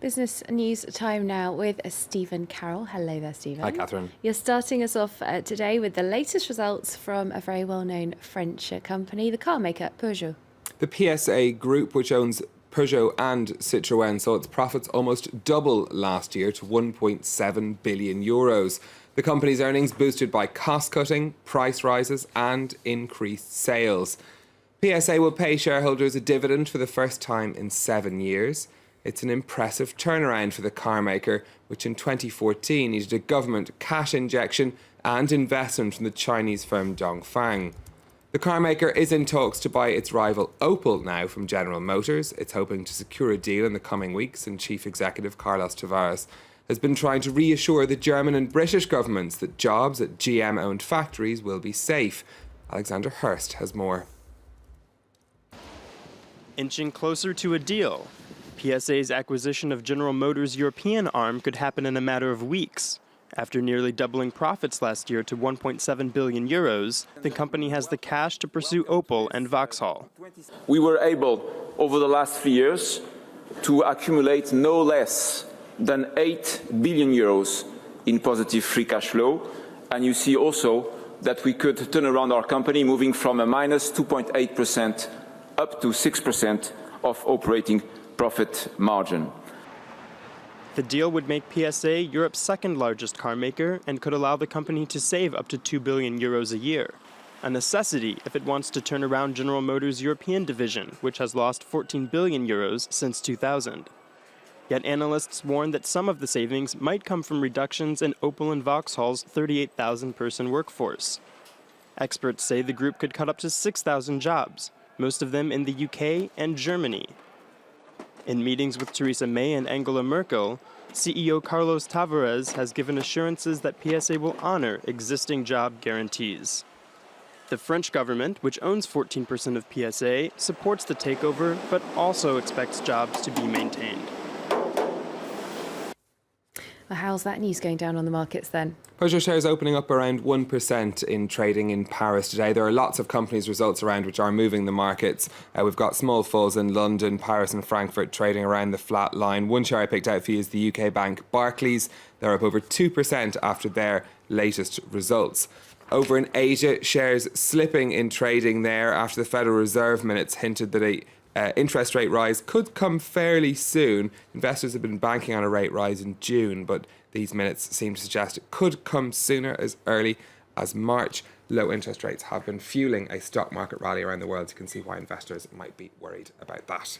Business news time now with Stephen Carroll. Hello there, Stephen. Hi, Catherine. You're starting us off today with the latest results from a very well-known French company, the car maker Peugeot. The PSA group, which owns Peugeot and Citroën, saw its profits almost double last year to 1.7 billion euros. The company's earnings boosted by cost-cutting, price rises and increased sales. PSA will pay shareholders a dividend for the first time in 7 years. It's an impressive turnaround for the car maker, which in 2014 needed a government cash injection and investment from the Chinese firm Dongfang. The car maker is in talks to buy its rival Opel now from General Motors. It's hoping to secure a deal in the coming weeks, and Chief Executive Carlos Tavares has been trying to reassure the German and British governments that jobs at GM-owned factories will be safe. Alexander Hurst has more. Inching closer to a deal. PSA's acquisition of General Motors' European arm could happen in a matter of weeks. After nearly doubling profits last year to 1.7 billion euros, the company has the cash to pursue Opel and Vauxhall. We were able, over the last 3 years, to accumulate no less than 8 billion euros in positive free cash flow. And you see also that we could turn around our company, moving from a minus 2.8% up to 6% of operating profit margin. The deal would make PSA Europe's second largest car maker and could allow the company to save up to 2 billion euros a year, a necessity if it wants to turn around General Motors' European division, which has lost 14 billion euros since 2000. Yet analysts warn that some of the savings might come from reductions in Opel and Vauxhall's 38,000-person workforce. Experts say the group could cut up to 6,000 jobs, most of them in the UK and Germany. In meetings with Theresa May and Angela Merkel, CEO Carlos Tavares has given assurances that PSA will honor existing job guarantees. The French government, which owns 14% of PSA, supports the takeover, but also expects jobs to be maintained. Well, how's that news going down on the markets then? Peugeot shares opening up around 1% in trading in Paris today. There are lots of companies' results around which are moving the markets. We've got small falls in London, Paris and Frankfurt trading around the flat line. One share I picked out for you is the UK bank Barclays. They're up over 2% after their latest results. Over in Asia, shares slipping in trading there after the Federal Reserve minutes hinted that a interest rate rise could come fairly soon. Investors have been banking on a rate rise in June, but these minutes seem to suggest it could come sooner, as early as March. Low interest rates have been fueling a stock market rally around the world. You can see why investors might be worried about that.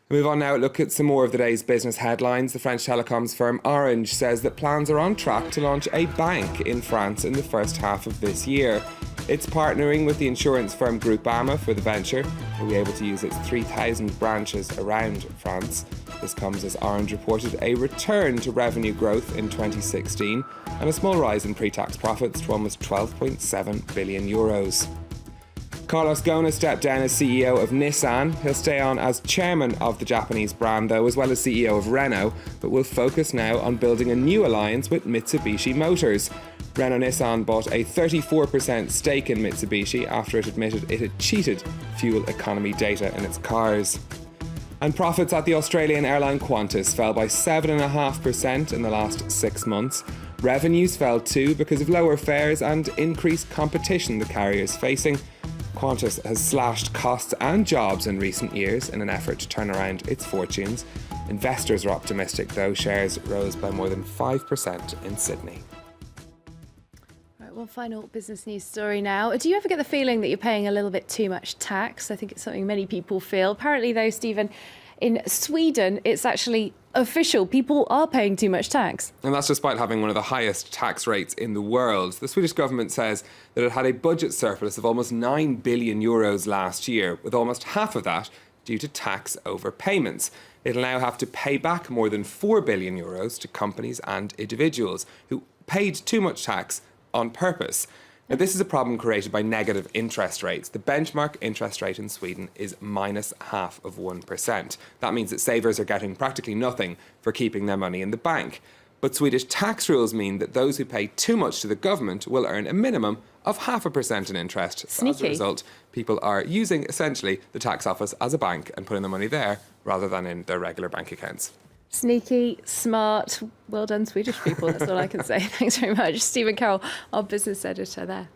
Move on now, look at some more of the day's business headlines. The French telecoms firm Orange says that plans are on track to launch a bank in France in the first half of this year. It's partnering with the insurance firm Groupama for the venture. We'll be able to use its 3,000 branches around France. This comes as Orange reported a return to revenue growth in 2016 and a small rise in pre-tax profits to almost 12.7 billion euros. Carlos Ghosn stepped down as CEO of Nissan. He'll stay on as chairman of the Japanese brand, though, as well as CEO of Renault, but will focus now on building a new alliance with Mitsubishi Motors. Renault Nissan bought a 34% stake in Mitsubishi after it admitted it had cheated fuel economy data in its cars. And profits at the Australian airline Qantas fell by 7.5% in the last 6 months. Revenues fell too because of lower fares and increased competition the carrier is facing. Qantas has slashed costs and jobs in recent years in an effort to turn around its fortunes. Investors are optimistic, though. Shares rose by more than 5% in Sydney. Right, one final business news story now. Do you ever get the feeling that you're paying a little bit too much tax? I think it's something many people feel. Apparently, though, Stephen, in Sweden, it's actually official. People are paying too much tax. And that's despite having one of the highest tax rates in the world. The Swedish government says that it had a budget surplus of almost 9 billion euros last year, with almost half of that due to tax overpayments. It'll now have to pay back more than 4 billion euros to companies and individuals who paid too much tax on purpose. Now, this is a problem created by negative interest rates. The benchmark interest rate in Sweden is minus 0.5%. That means that savers are getting practically nothing for keeping their money in the bank. But Swedish tax rules mean that those who pay too much to the government will earn a minimum of 0.5% in interest. So as a result, people are using essentially the tax office as a bank and putting their money there rather than in their regular bank accounts. Sneaky, smart, well done Swedish people. That's all I can say. Thanks very much. Stephen Carroll, our business editor there.